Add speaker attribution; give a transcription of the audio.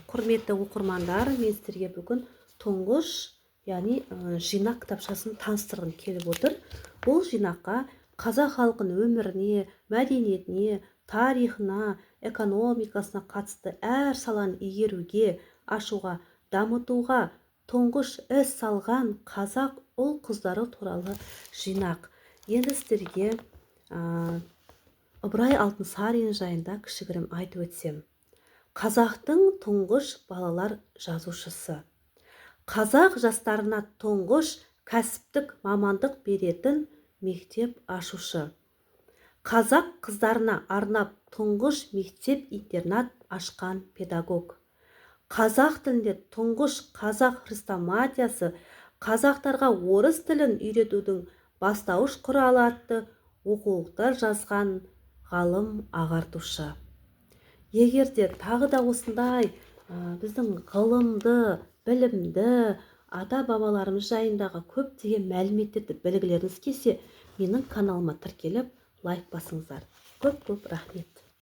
Speaker 1: Құрметті оқырмандар, мен сіздерге бүгін тұңғыш, яғни жинақ кітапшасын таныстырғым келіп отыр. Бұл жинаққа қазақ халқының өміріне, мәдениетіне, тарихына, экономикасына қатысты әр саланы игеруге, ашуға, дамытуға тұңғыш іс салған қазақ ұл-қыздары туралы жинақ. Енді сіздерге Ыбырай Алтынсарин жайында кішігірім айтып өтсем. Қазақтың тұңғыш балалар жазушысы. Қазақ жастарына тұңғыш кәсіптік мамандық беретін мектеп ашушы. Қазақ қыздарына арнап тұңғыш мектеп-интернат ашқан педагог. Қазақ тілінде тұңғыш қазақ хрестоматиясы, қазақтарға орыс тілін үйретудің бастауыш құралы атты оқулықтар жазған ғалым ағартушы. Егер де тағы да осындай біздің ғылымды, білімді, ата-бабаларымыз жайындағы көптеген мәліметтерді білгілеріңіз келсе, менің каналыма тіркеліп лайк басыңыздар. Көп рахмет.